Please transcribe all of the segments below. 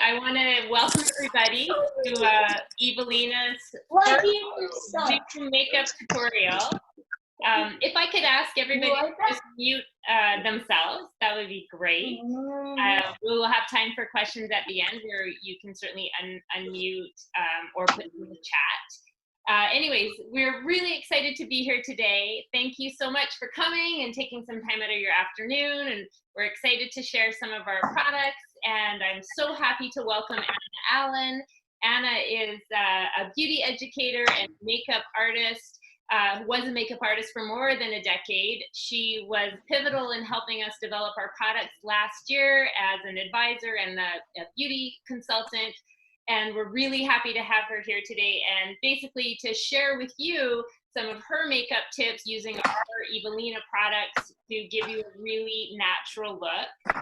I want to welcome everybody to Evalina's first Zoom makeup tutorial. If I could ask everybody to just mute themselves, that would be great. We will have time for questions at the end where you can certainly unmute or put in the chat. Anyways, we're really excited to be here today. Thank you so much for coming and taking some time out of your afternoon. And we're excited to share some of our products. And I'm so happy to welcome Ana Allen. Ana is a beauty educator and makeup artist, was a makeup artist for more than a decade. She was pivotal in helping us develop our products last year as an advisor and a beauty consultant. And we're really happy to have her here today and basically to share with you some of her makeup tips using our Evalina products to give you a really natural look.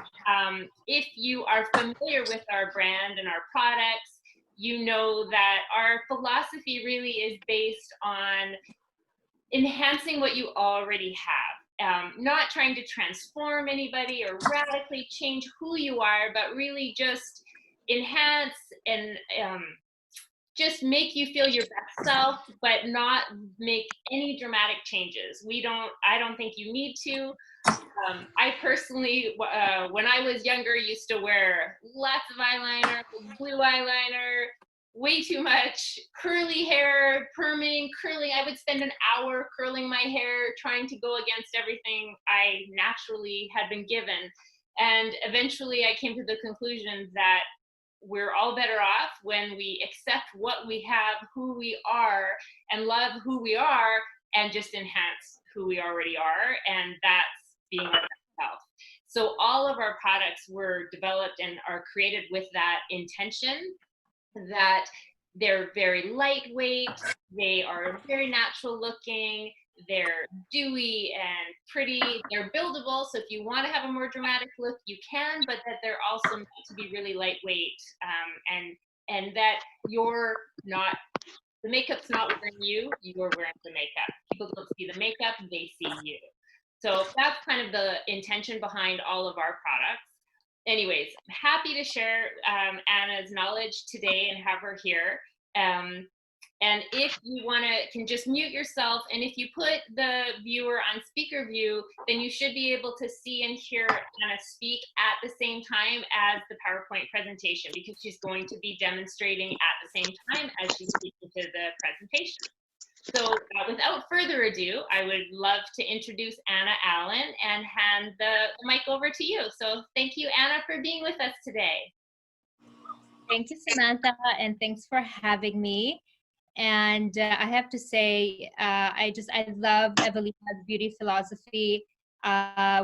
If you are familiar with our brand and our products, you know that our philosophy really is based on enhancing what you already have. Not trying to transform anybody or radically change who you are, but really just enhance and just make you feel your best self, but not make any dramatic changes. I don't think you need to. I personally, when I was younger, used to wear lots of eyeliner, blue eyeliner, way too much, curly hair, perming, curling. I would spend an hour curling my hair, trying to go against everything I naturally had been given. And eventually I came to the conclusion that we're all better off when we accept what we have, who we are, and love who we are, and just enhance who we already are. And that's being our best self. So all of our products were developed and are created with that intention, that they're very lightweight, they are very natural looking, they're dewy and pretty, they're buildable, so if you want to have a more dramatic look, you can, but that they're also meant to be really lightweight, and that you're not, the makeup's not wearing you, you're wearing the makeup. People don't see the makeup, they see you. So that's kind of the intention behind all of our products. Anyways, I'm happy to share Ana's knowledge today and have her here. And if you can just mute yourself, and if you put the viewer on speaker view, then you should be able to see and hear Ana speak at the same time as the PowerPoint presentation, because she's going to be demonstrating at the same time as she's speaking to the presentation. So without further ado, I would love to introduce Ana Allen and hand the mic over to you. So thank you, Ana, for being with us today. Thank you, Samantha, and thanks for having me. And I have to say, I love Evalina's beauty philosophy,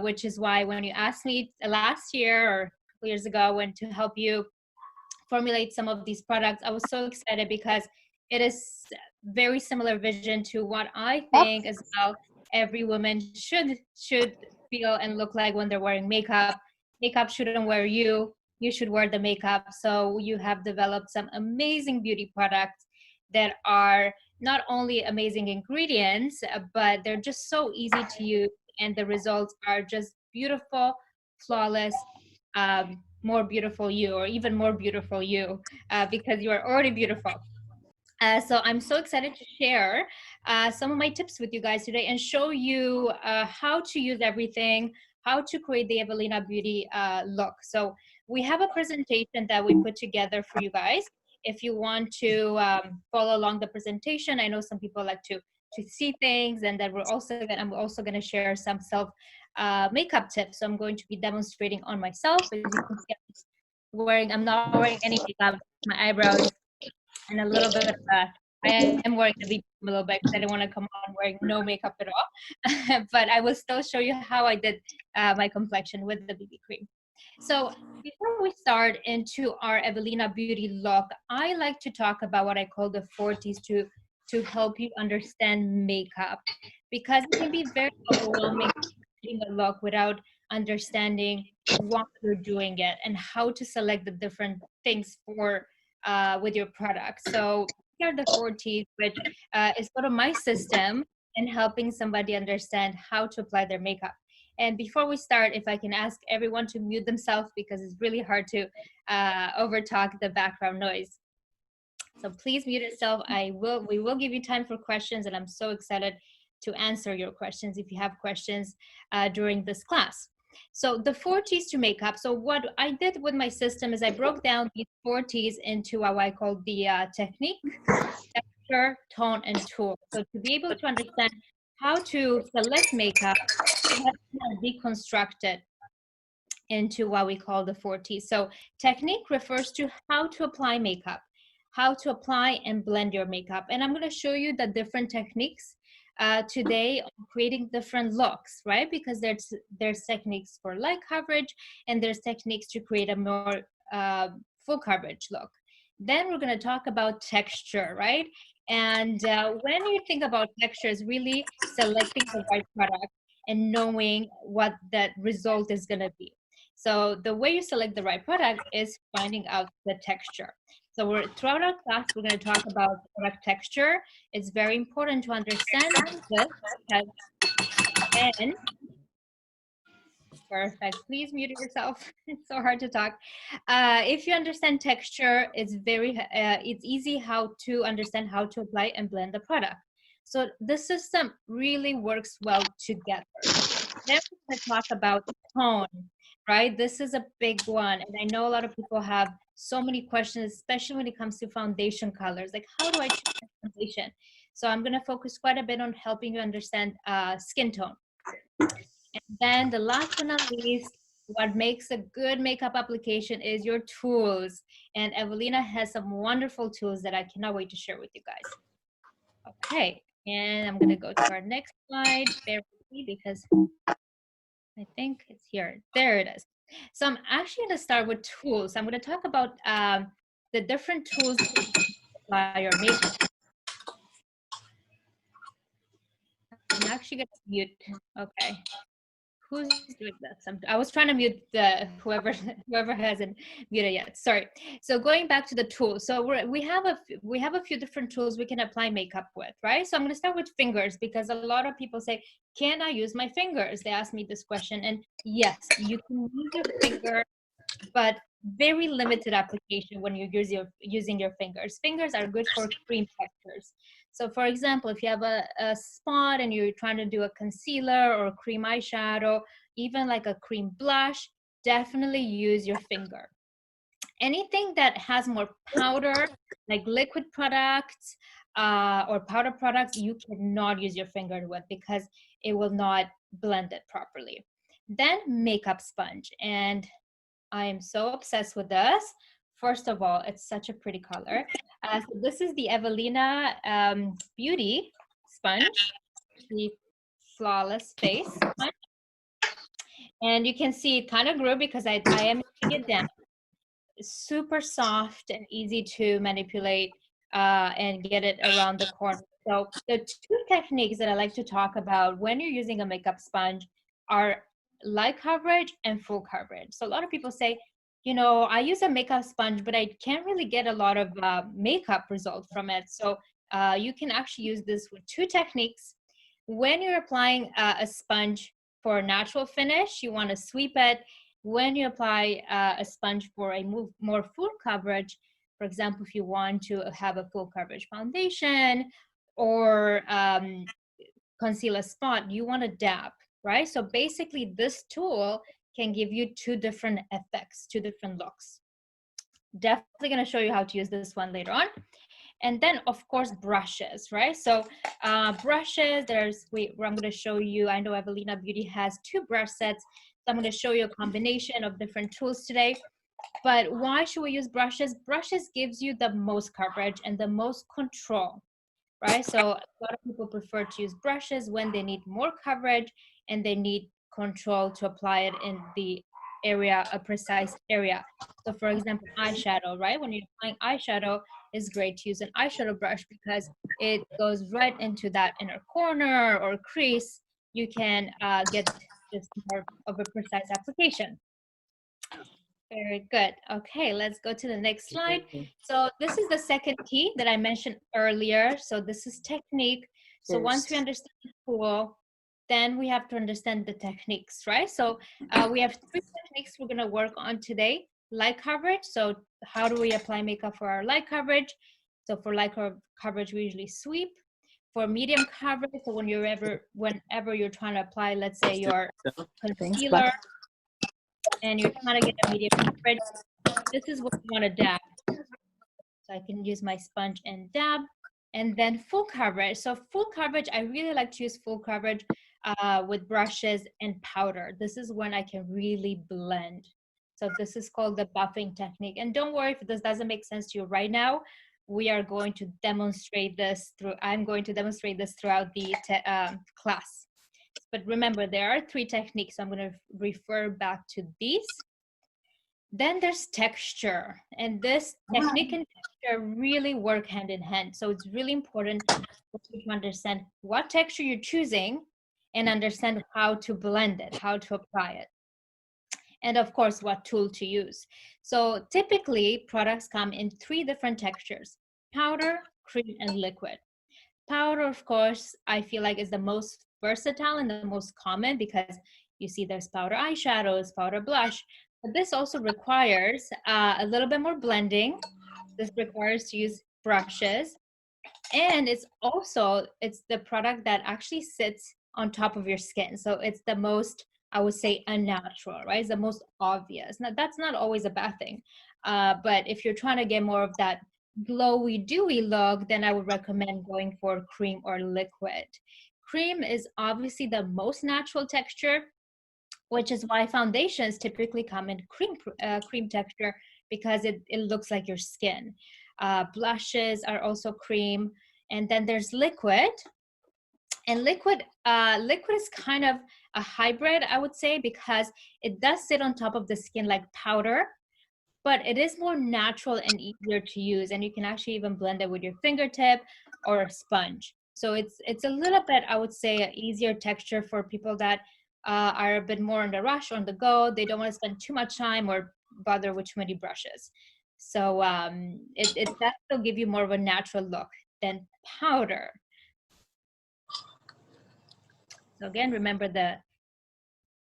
which is why when you asked me last year or a couple years ago when to help you formulate some of these products, I was so excited because it is very similar vision to what I think as well every woman should feel and look like when they're wearing makeup. Makeup shouldn't wear you, you should wear the makeup. So you have developed some amazing beauty products that are not only amazing ingredients, but they're just so easy to use, and the results are just beautiful, flawless, more beautiful you, or even more beautiful you, because you are already beautiful. So I'm so excited to share some of my tips with you guys today and show you how to use everything, how to create the Evalina beauty look. So we have a presentation that we put together for you guys. If you want to follow along the presentation, I know some people like to see things, and then I'm also going to share some self makeup tips. So I'm going to be demonstrating on myself. As you can see, I'm not wearing any makeup, my eyebrows, and a little bit of I am wearing the BB cream a little bit because I didn't want to come on wearing no makeup at all. But I will still show you how I did my complexion with the BB cream. So before we start into our Evalina beauty look, I like to talk about what I call the 40s to help you understand makeup, because it can be very overwhelming doing a look without understanding why you're doing it and how to select the different things for with your product. So here are the 40s, which is sort of my system in helping somebody understand how to apply their makeup. And before we start, if I can ask everyone to mute themselves because it's really hard to overtalk the background noise. So please mute yourself. We will give you time for questions, and I'm so excited to answer your questions if you have questions during this class. So the 4 T's to makeup. So what I did with my system is I broke down these 4 T's into what I call the technique, texture, tone, and tool. So to be able to understand how to select makeup, we have to deconstruct it into what we call the 4 T's. So technique refers to how to apply makeup, how to apply and blend your makeup. And I'm going to show you the different techniques today on creating different looks, right? Because there's techniques for light coverage and there's techniques to create a more full coverage look. Then we're going to talk about texture, right? And when you think about texture, is really selecting the right product and knowing what that result is going to be. So the way you select the right product is finding out the texture. So throughout our class, we're going to talk about product texture. It's very important to understand this because then, perfect. Please mute yourself. It's so hard to talk. If you understand texture, it's easy how to understand how to apply and blend the product. So the system really works well together. Then we're going to talk about tone, right? This is a big one. And I know a lot of people have so many questions, especially when it comes to foundation colors. Like, how do I choose my foundation? So I'm going to focus quite a bit on helping you understand skin tone. And then the last but not least, what makes a good makeup application is your tools. And Evalina has some wonderful tools that I cannot wait to share with you guys. Okay, and I'm going to go to our next slide. Bear with me because I think it's here. There it is. So I'm actually going to start with tools. I'm going to talk about the different tools to apply your makeup. I'm actually going to mute. Okay. Who's doing this? I was trying to mute whoever hasn't muted yet. Sorry. So going back to the tools. So we have a few different tools we can apply makeup with, right? So I'm going to start with fingers because a lot of people say, "Can I use my fingers?" They ask me this question, and yes, you can use your finger, but very limited application when you're using your fingers. Fingers are good for cream textures. So for example, if you have a spot and you're trying to do a concealer or a cream eyeshadow, even like a cream blush, definitely use your finger. Anything that has more powder, like liquid products or powder products, you cannot use your finger with because it will not blend it properly. Then makeup sponge. And I am so obsessed with this. First of all, it's such a pretty color. So this is the Evalina Beauty sponge, the Flawless Face sponge. And you can see it kind of grew because I am making it down. It's super soft and easy to manipulate and get it around the corner. So the 2 techniques that I like to talk about when you're using a makeup sponge are light coverage and full coverage. So a lot of people say, you know, I use a makeup sponge, but I can't really get a lot of makeup result from it. So you can actually use this with 2 techniques. When you're applying a sponge for a natural finish, you want to sweep it. When you apply a sponge for a more full coverage, for example, if you want to have a full coverage foundation or conceal a spot, you want to dab, right? So basically this tool can give you 2 different effects, 2 different looks. Definitely going to show you how to use this one later on. And then of course brushes, right? So brushes, I'm going to show you, I know Evalina Beauty has 2 brush sets. So I'm going to show you a combination of different tools today. But why should we use brushes? Brushes gives you the most coverage and the most control, right? So a lot of people prefer to use brushes when they need more coverage and they need control to apply it in the area, a precise area. So for example, eyeshadow, right? When you're applying eyeshadow, it's great to use an eyeshadow brush because it goes right into that inner corner or crease. You can get just more of a precise application. Very good. Okay, let's go to the next slide. So this is the second key that I mentioned earlier. So this is technique. So once we understand the tool, then we have to understand the techniques, right? So we have 3 techniques we're gonna work on today. Light coverage, so how do we apply makeup for our light coverage? So for light coverage, we usually sweep. For medium coverage, so whenever you're trying to apply, let's say your concealer, and you're trying to get a medium coverage, this is what you want to dab. So I can use my sponge and dab. And then full coverage. So full coverage, I really like to use full coverage with brushes and powder. This is when I can really blend. So this is called the buffing technique. And don't worry if this doesn't make sense to you right now. We are going to demonstrate this I'm going to demonstrate this throughout the class. But remember, there are 3 techniques. So I'm going to refer back to these. Then there's texture, and this technique and texture really work hand in hand. So it's really important to understand what texture you're choosing and understand how to blend it, how to apply it. And of course, what tool to use. So typically, products come in 3 different textures: powder, cream, and liquid. Powder, of course, I feel like is the most versatile and the most common because you see there's powder eyeshadows, powder blush, but this also requires a little bit more blending. This requires to use brushes, and it's the product that actually sits on top of your skin. So it's the most, I would say, unnatural, right? It's the most obvious. Now, that's not always a bad thing, but if you're trying to get more of that glowy, dewy look, then I would recommend going for cream or liquid. Cream is obviously the most natural texture, which is why foundations typically come in cream texture because it looks like your skin. Blushes are also cream. And then there's liquid. And liquid is kind of a hybrid, I would say, because it does sit on top of the skin like powder, but it is more natural and easier to use. And you can actually even blend it with your fingertip or a sponge. So it's a little bit, I would say, an easier texture for people that are a bit more on the rush, on the go. They don't want to spend too much time or bother with too many brushes. So it does still give you more of a natural look than powder. So again, remember the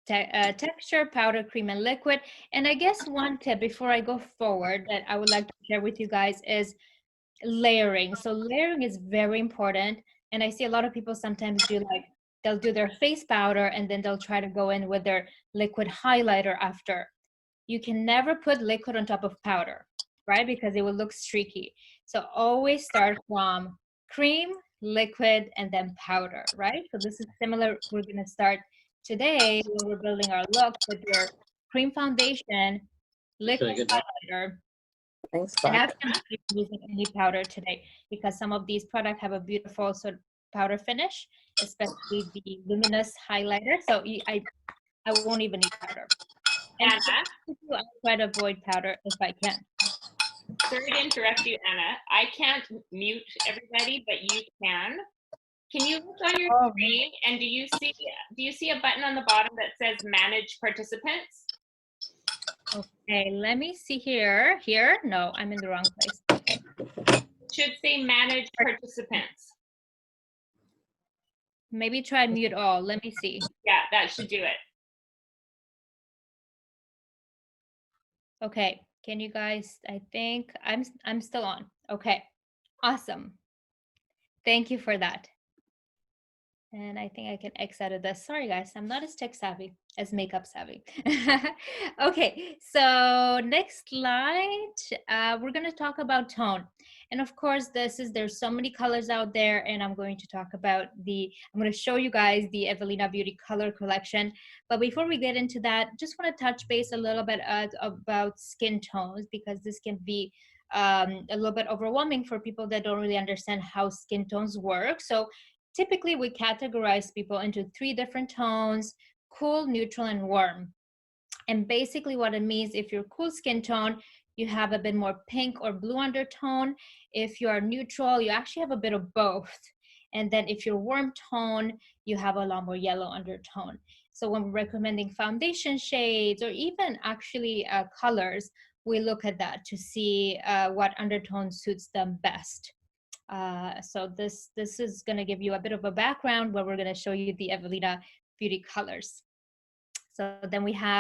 texture, powder, cream, and liquid. And I guess one tip before I go forward that I would like to share with you guys is layering. So layering is very important. And I see a lot of people sometimes they'll do their face powder and then they'll try to go in with their liquid highlighter after. You can never put liquid on top of powder, right? Because it will look streaky. So always start from cream, liquid, and then powder, right? So this is similar. We're gonna start today when we're building our look with your cream foundation, liquid highlighter, Thanks, and Bob. actually I'm not using any powder today because some of these products have a beautiful sort of powder finish, especially the luminous highlighter. So I won't even need powder. And Anna, I try to avoid powder if I can. sorry to interrupt you, Anna. I can't mute everybody, but you can. Can you look on your screen and do you see a button on the bottom that says manage participants? Okay, let me see here. Here? No, I'm in the wrong place. It should say manage participants. Maybe try mute all. Let me see. Yeah, that should do it. Okay, can you guys, I think I'm still on. Okay, awesome. Thank you for that. And I think I can X out of this. Sorry, guys, I'm not as tech savvy as makeup savvy. Okay, so next slide, we're going to talk about tone. And of course, there's so many colors out there, and I'm going to talk about I'm going to show you guys the Evalina Beauty color collection. But before we get into that, just want to touch base a little bit about skin tones, because this can be a little bit overwhelming for people that don't really understand how skin tones work. So typically, we categorize people into 3 different tones: cool, neutral, and warm. And basically what it means, if you're cool skin tone, you have a bit more pink or blue undertone. If you are neutral, you actually have a bit of both. And then if you're warm tone, you have a lot more yellow undertone. So when we're recommending foundation shades or even actually colors, we look at that to see what undertone suits them best. So this is going to give you a bit of a background where we're going to show you the Evalina beauty colors. So then we have